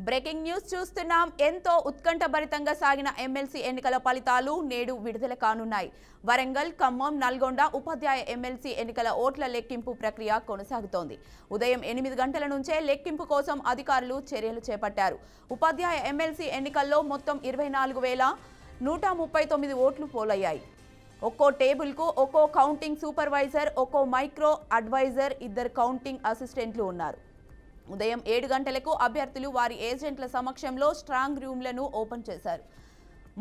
Breaking news చూస్తున్నాం. ఎంతో ఉత్కంఠభరితంగా సాగిన ఎమ్మెల్సీ ఎన్నికల ఫలితాలు నేడు విడుదల కానున్నాయి. వరంగల్, ఖమ్మం, నల్గొండ ఉపాధ్యాయ ఎమ్మెల్సీ ఎన్నికల ఓట్ల లెక్కింపు ప్రక్రియ కొనసాగుతోంది. ఉదయం 8 గంటల నుంచే లెక్కింపు కోసం అధికారులు చర్యలు చేపట్టారు. ఉపాధ్యాయ ఎమ్మెల్సీ ఎన్నికల్లో మొత్తం 24,139 ఓట్లు పోలయ్యాయి. ఒక్కో టేబుల్కు ఒక్కో కౌంటింగ్ సూపర్వైజర్, ఒక్కో మైక్రో అడ్వైజర్, 2 కౌంటింగ్ అసిస్టెంట్లు ఉన్నారు. ఉదయం 7 గంటలకు అభ్యర్థులు వారి ఏజెంట్ల సమక్షంలో స్ట్రాంగ్ రూమ్లను ఓపెన్ చేశారు.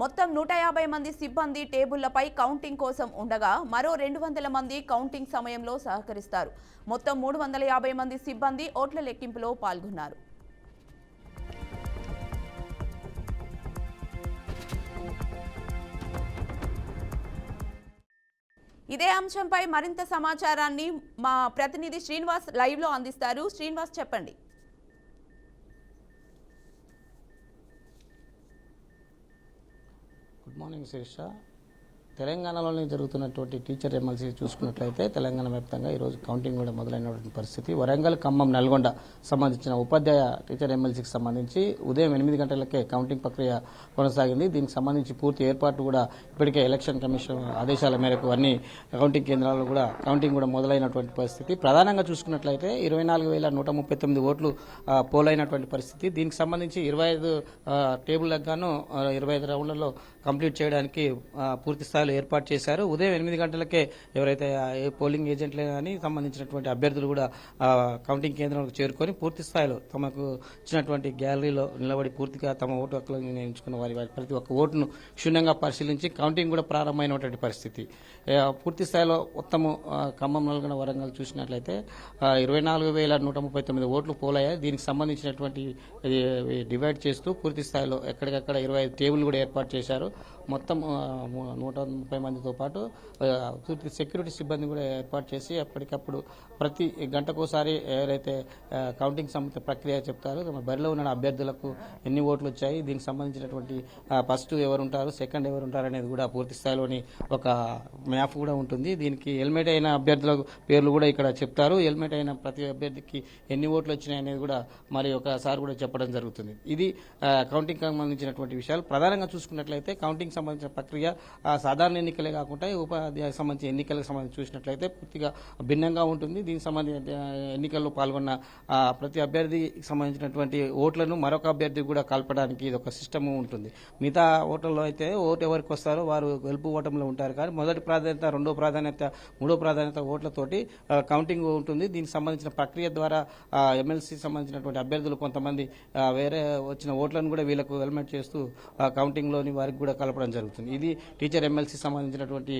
మొత్తం 150 మంది సిబ్బంది టేబుళ్లపై కౌంటింగ్ కోసం ఉండగా మరో 200 మంది కౌంటింగ్ సమయంలో సహకరిస్తారు. మొత్తం 350 మంది సిబ్బంది ఓట్ల లెక్కింపులో పాల్గొన్నారు. ఇదే అంశంపై మరింత సమాచారాన్ని మా ప్రతినిధి శ్రీనివాస్ లైవ్ లో అందిస్తారు. శ్రీనివాస్, చెప్పండి. Good morning Sirisha. తెలంగాణలోనే జరుగుతున్నటువంటి టీచర్ ఎమ్మెల్సీ చూసుకున్నట్లయితే తెలంగాణ వ్యాప్తంగా ఈరోజు కౌంటింగ్ కూడా మొదలైనటువంటి పరిస్థితి. వరంగల్, ఖమ్మం, నల్గొండ సంబంధించిన ఉపాధ్యాయ టీచర్ ఎమ్మెల్సీకి సంబంధించి ఉదయం 8 గంటలకే కౌంటింగ్ ప్రక్రియ కొనసాగింది. దీనికి సంబంధించి పూర్తి ఏర్పాటు కూడా ఇప్పటికే ఎలక్షన్ కమిషన్ ఆదేశాల మేరకు అన్ని కౌంటింగ్ కేంద్రాల్లో కూడా కౌంటింగ్ కూడా మొదలైనటువంటి పరిస్థితి. ప్రధానంగా చూసుకున్నట్లయితే 24,139 ఓట్లు పోలైనటువంటి పరిస్థితి. దీనికి సంబంధించి 25 టేబుల్లకు గాను 25 రౌండ్లలో కంప్లీట్ చేయడానికి పూర్తి స్థాయిలో ఏర్పాటు చేశారు. ఉదయం 8 గంటలకే ఎవరైతే పోలింగ్ ఏజెంట్లే కానీ సంబంధించినటువంటి అభ్యర్థులు కూడా కౌంటింగ్ కేంద్రాలకు చేరుకొని పూర్తి స్థాయిలో తమకు ఇచ్చినటువంటి గ్యాలరీలో నిలబడి పూర్తిగా తమ ఓటు హక్కులను వినియోగించుకున్న వారి ప్రతి ఒక్క ఓటును క్షుణ్ణంగా పరిశీలించి కౌంటింగ్ కూడా ప్రారంభమైనటువంటి పరిస్థితి. పూర్తి స్థాయిలో మొత్తము ఖమ్మం, నల్గొండ, వరంగల్ చూసినట్లయితే 24,139 ఓట్లు పోలయ్యాయి. దీనికి సంబంధించినటువంటి డివైడ్ చేస్తూ పూర్తి స్థాయిలో ఎక్కడికక్కడ 25 టేబుల్ కూడా ఏర్పాటు చేశారు. మొత్తం 130 మందితో పాటు సెక్యూరిటీ సిబ్బంది కూడా ఏర్పాటు చేసి ఎప్పటికప్పుడు ప్రతి గంటకోసారి ఎవరైతే కౌంటింగ్ ప్రక్రియ చెప్తారో బరిలో ఉన్న అభ్యర్థులకు ఎన్ని ఓట్లు వచ్చాయి, దీనికి సంబంధించినటువంటి ఫస్ట్ ఎవరు ఉంటారు, సెకండ్ ఎవరు ఉంటారు అనేది కూడా పూర్తి స్థాయిలోని ఒక మ్యాప్ కూడా ఉంటుంది. దీనికి హెల్మెట్ అయిన అభ్యర్థుల పేర్లు కూడా ఇక్కడ చెప్తారు. హెల్మెట్ అయిన ప్రతి అభ్యర్థికి ఎన్ని ఓట్లు వచ్చినాయి అనేది కూడా మరి ఒకసారి కూడా చెప్పడం జరుగుతుంది. ఇది కౌంటింగ్ సంబంధించినటువంటి విషయాలు. ప్రధానంగా చూసుకున్నట్లయితే కౌంటింగ్ సంబంధించిన ప్రక్రియ సాధారణ ఎన్నికలే కాకుండా ఉపాధ్యాయ సంబంధించిన ఎన్నికలకు సంబంధించి చూసినట్లయితే పూర్తిగా భిన్నంగా ఉంటుంది. దీనికి సంబంధించిన ఎన్నికల్లో పాల్గొన్న ప్రతి అభ్యర్థికి సంబంధించినటువంటి ఓట్లను మరొక అభ్యర్థికి కూడా కలపడానికి ఇది ఒక సిస్టమ్ ఉంటుంది. మిగతా ఓట్లలో అయితే ఓటు ఎవరికి వస్తారో వారు గెలుపు ఓటంలో ఉంటారు. కానీ మొదటి ప్రాధాన్యత, రెండో ప్రాధాన్యత, మూడో ప్రాధాన్యత ఓట్లతోటి కౌంటింగ్ ఉంటుంది. దీనికి సంబంధించిన ప్రక్రియ ద్వారా ఎమ్మెల్సీ సంబంధించినటువంటి అభ్యర్థులు కొంతమంది వేరే వచ్చిన ఓట్లను కూడా వీళ్ళకు హెల్మెట్ చేస్తూ కౌంటింగ్లోని వారికి కూడా కలపడం జరుగుతుంది. ఇది టీచర్ ఎమ్మెల్సీ సంబంధించినటువంటి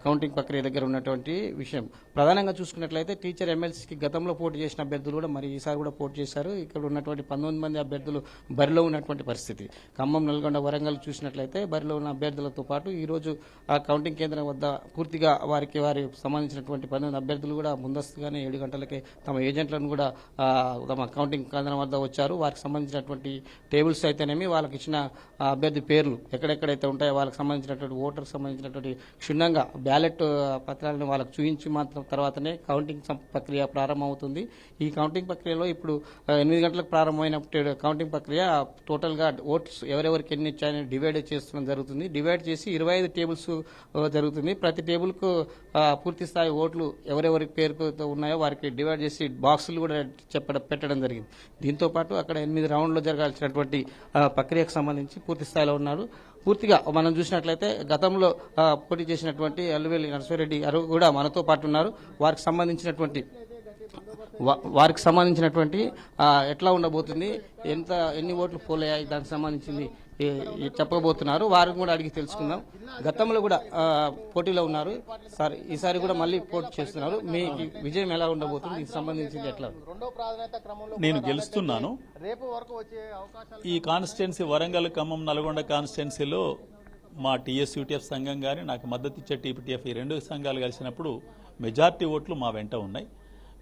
కౌంటింగ్ ప్రక్రియ దగ్గర ఉన్నటువంటి విషయం. ప్రధానంగా చూసుకున్నట్లయితే టీచర్ ఎమ్మెల్సీకి గతంలో పోటీ చేసిన అభ్యర్థులు కూడా మరి ఈసారి కూడా పోటీ చేశారు. ఇక్కడ ఉన్నటువంటి 19 మంది అభ్యర్థులు బరిలో ఉన్నటువంటి పరిస్థితి. ఖమ్మం, నల్గొండ, వరంగల్ చూసినట్లయితే బరిలో ఉన్న అభ్యర్థులతో పాటు ఈరోజు ఆ కౌంటింగ్ కేంద్రం వద్ద పూర్తిగా వారి సంబంధించినటువంటి 19 అభ్యర్థులు కూడా ముందస్తుగానే 7 గంటలకే తమ ఏజెంట్లను కూడా తమ కౌంటింగ్ కేంద్రం వద్ద వచ్చారు. వారికి సంబంధించినటువంటి టేబుల్స్ అయితేనేమి వాళ్ళకి ఇచ్చిన అభ్యర్థి పేర్లు ఎక్కడెక్కడైతే ఉంటాయో వాళ్ళకి సంబంధించినటువంటి ఓటర్కి సంబంధించినటువంటి క్షుణ్ణంగా బ్యాలెట్ పత్రాలను వాళ్ళకు చూపించి మాత్రం తర్వాతనే కౌంటింగ్ ప్రక్రియ ప్రారంభమవుతుంది. ఈ కౌంటింగ్ ప్రక్రియలో ఇప్పుడు 8 గంటలకు ప్రారంభమైన కౌంటింగ్ ప్రక్రియ టోటల్గా ఓట్స్ ఎవరెవరికి ఎన్ని ఇచ్చాయని డివైడ్ చేస్తడం జరుగుతుంది. డివైడ్ చేసి 25 టేబుల్స్ జరుగుతుంది. ప్రతి టేబుల్కు పూర్తి స్థాయి ఓట్లు ఎవరెవరి పేరుతో ఉన్నాయో వారికి డివైడ్ చేసి బాక్సులు కూడా పెట్టడం జరిగింది. దీంతో పాటు అక్కడ 8 రౌండ్లో జరగాల్సినటువంటి ప్రక్రియకు సంబంధించి పూర్తి స్థాయిలో ఉన్నారు. పూర్తిగా మనం చూసినట్లయితే గతంలో పోటీ చేసినటువంటి అల్లువేలి నరసింహారెడ్డి గారు కూడా మనతో పాటు ఉన్నారు. వారికి సంబంధించినటువంటి ఎట్లా ఉండబోతుంది, ఎన్ని ఓట్లు పోలయ్యాయి, దానికి సంబంధించింది చెప్పబోతున్నారు. వారిని కూడా అడిగి తెలుసుకుందాం. గతంలో కూడా పోటీలో ఉన్నారు సార్, ఈసారి కూడా మళ్ళీ పోటీ చేస్తున్నారు. మీ విజయం ఎలా ఉండబోతుంది, దీనికి సంబంధించింది ఎట్లా? నేను గెలుస్తున్నాను. ఈ కాన్స్టిట్యున్సీ వరంగల్, ఖమ్మం, నల్గొండ కాన్స్టిట్యున్సీలో మా టీఎస్యూటీఎఫ్ సంఘం కానీ నాకు మద్దతు ఇచ్చే టీపీటీఎఫ్ ఈ 2 సంఘాలు కలిసినప్పుడు మెజార్టీ ఓట్లు మా వెంట ఉన్నాయి.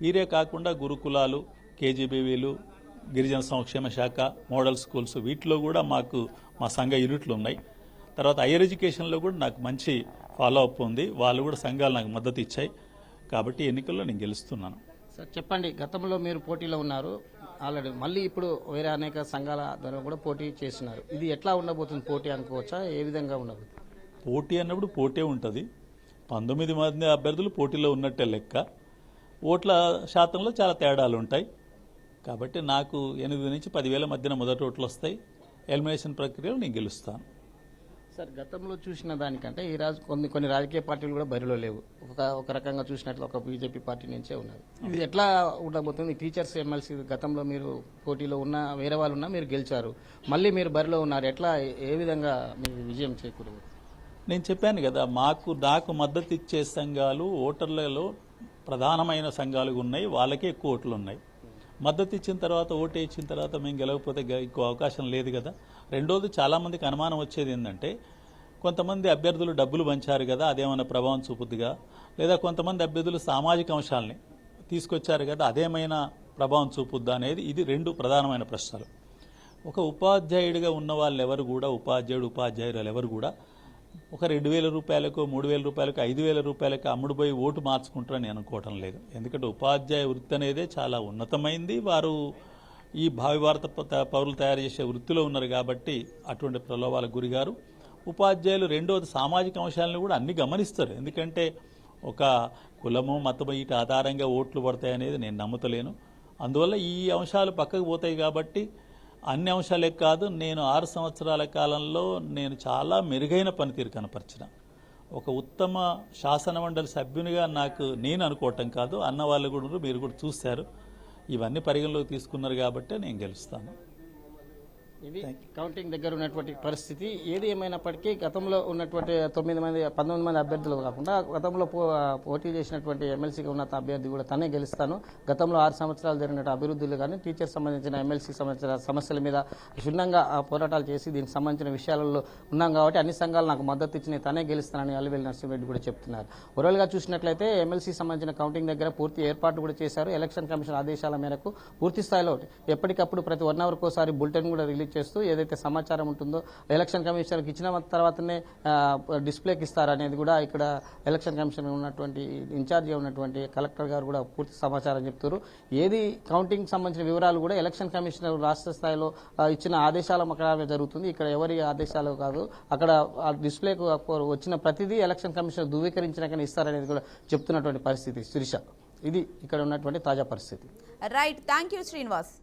వీరే కాకుండా గురుకులాలు, కేజీబీవీలు, గిరిజన సంక్షేమ శాఖ, మోడల్ స్కూల్స్ వీటిలో కూడా మాకు మా సంఘ యూనిట్లు ఉన్నాయి. తర్వాత హైయర్ ఎడ్యుకేషన్లో కూడా నాకు మంచి ఫాలో అప్ ఉంది. వాళ్ళు కూడా సంఘాలు నాకు మద్దతు ఇచ్చాయి. కాబట్టి ఎన్నికల్లో నేను గెలుస్తున్నాను. సార్ చెప్పండి, గతంలో మీరు పోటీలో ఉన్నారు ఆల్రెడీ, మళ్ళీ ఇప్పుడు వేరే అనేక సంఘాల ద్వారా కూడా పోటీ చేస్తున్నారు. ఇది ఎట్లా ఉండబోతుంది పోటీ అనుకోవచ్చా, ఏ విధంగా ఉండబోతుంది? పోటీ అన్నప్పుడు పోటీ ఉంటుంది. 19 మంది అభ్యర్థులు పోటీలో ఉన్నట్టే లెక్క. ఓట్ల శాతంలో చాలా తేడాలు ఉంటాయి. కాబట్టి నాకు 8 నుంచి 10,000 మధ్యన మొదటి ఓట్లు వస్తాయి. ఎలిమినేషన్ ప్రక్రియలో నేను గెలుస్తాను. సార్ గతంలో చూసిన దానికంటే ఈ రాజు కొన్ని రాజకీయ పార్టీలు కూడా బరిలో లేవు. ఒక రకంగా చూసినట్లు ఒక బీజేపీ పార్టీ నుంచే ఉన్నారు. ఇది ఎట్లా ఉండబోతుంది? టీచర్స్ ఎమ్మెల్సీ గతంలో మీరు పోటీలో ఉన్న వేరే వాళ్ళు ఉన్నా మీరు గెలిచారు, మళ్ళీ మీరు బరిలో ఉన్నారు. ఎట్లా ఏ విధంగా మీరు విజయం చేకూరబోతుంది? నేను చెప్పాను కదా, నాకు మద్దతు ఇచ్చే సంఘాలు ఓటర్లలో ప్రధానమైన సంఘాలు ఉన్నాయి, వాళ్ళకే ఎక్కువ ఓట్లు ఉన్నాయి. మద్దతు ఇచ్చిన తర్వాత, ఓటు ఇచ్చిన తర్వాత మేము గెలవకపోతే ఎక్కువ అవకాశం లేదు కదా. రెండోది, చాలామందికి అనుమానం వచ్చేది ఏంటంటే, కొంతమంది అభ్యర్థులు డబ్బులు పంచారు కదా, అదేమైనా ప్రభావం చూపుద్దిగా, లేదా కొంతమంది అభ్యర్థులు సామాజిక అంశాలని తీసుకొచ్చారు కదా, అదేమైనా ప్రభావం చూపుద్దా అనేది ఇది 2 ప్రధానమైన ప్రశ్నలు. ఒక ఉపాధ్యాయుడిగా ఉన్న వాళ్ళు ఎవరు కూడా, ఉపాధ్యాయురాలు ఎవరు కూడా ఒక 2,000 రూపాయలకు, 3,000 రూపాయలకు, 5,000 రూపాయలకు అమ్ముడుపోయి ఓటు మార్చుకుంటారని అనుకోవటం లేదు. ఎందుకంటే ఉపాధ్యాయ వృత్తి అనేదే చాలా ఉన్నతమైంది. వారు ఈ భావి భారత పౌరులు తయారు చేసే వృత్తిలో ఉన్నారు కాబట్టి అటువంటి ప్రలోభాలకు గురిగారు. ఉపాధ్యాయులు రెండోది సామాజిక అంశాలను కూడా అన్ని గమనిస్తారు. ఎందుకంటే ఒక కులము, మతము వీటి ఆధారంగా ఓట్లు పడతాయి అనేది నేను నమ్ముతలేను. అందువల్ల ఈ అంశాలు పక్కకు పోతాయి. కాబట్టి అన్ని అంశాలే కాదు, నేను 6 సంవత్సరాల కాలంలో నేను చాలా మెరుగైన పనితీరు కనపరిచిన ఒక ఉత్తమ శాసనమండలి సభ్యునిగా నేను అనుకోవటం కాదు, అన్న వాళ్ళు కూడా మీరు కూడా చూశారు. ఇవన్నీ పరిగణలోకి తీసుకున్నారు కాబట్టి నేను గెలుస్తాను. ఇది కౌంటింగ్ దగ్గర ఉన్నటువంటి పరిస్థితి. ఏది ఏమైనప్పటికీ గతంలో ఉన్నటువంటి 19 మంది అభ్యర్థులు కాకుండా గతంలో పోటీ చేసినటువంటి ఎమ్మెల్సీగా ఉన్న అభ్యర్థి కూడా తనే గెలుస్తాను. గతంలో 6 సంవత్సరాలు జరిగిన అభివృద్ధులు కానీ, టీచర్ సంబంధించిన ఎమ్మెల్సీ సంబంధించిన సమస్యల మీద క్షుణ్ణంగా పోరాటాలు చేసి దీనికి సంబంధించిన విషయాలలో ఉన్నాం కాబట్టి అన్ని సంఘాలు నాకు మద్దతు ఇచ్చిన తనే గెలుస్తానని అల్లివేలి నరసింహారెడ్డి కూడా చెప్తున్నారు. ఓవరాల్గా చూసినట్లయితే ఎమ్మెల్సీ సంబంధించిన కౌంటింగ్ దగ్గర పూర్తి ఏర్పాట్లు కూడా చేశారు. ఎలక్షన్ కమిషన్ ఆదేశాల మేరకు పూర్తి స్థాయిలో ఎప్పటికప్పుడు ప్రతి 1 అవర్కి ఒకసారి బులెటిన్ కూడా రిలీజ్ చేస్తూ ఏదైతే సమాచారం ఉంటుందో ఎలక్షన్ కమిషనర్కి ఇచ్చిన తర్వాతనే డిస్ప్లేకి ఇస్తారనేది కూడా ఇక్కడ ఎలక్షన్ కమిషన్ ఉన్నటువంటి ఇన్ఛార్జిగా ఉన్నటువంటి కలెక్టర్ గారు కూడా పూర్తి సమాచారం చెప్తారు. ఏది కౌంటింగ్ సంబంధించిన వివరాలు కూడా ఎలక్షన్ కమిషనర్ రాష్ట్ర స్థాయిలో ఇచ్చిన ఆదేశాల ప్రకారమే జరుగుతుంది. ఇక్కడ ఎవరి ఆదేశాలు కాదు, అక్కడ డిస్ప్లేకు వచ్చిన ప్రతిదీ ఎలక్షన్ కమిషనర్ ధృవీకరించినాకనే ఇస్తారనేది కూడా చెప్తున్నటువంటి పరిస్థితి. శిరీష, ఇది ఇక్కడ ఉన్నటువంటి తాజా పరిస్థితి. Right, thank you Srinivas.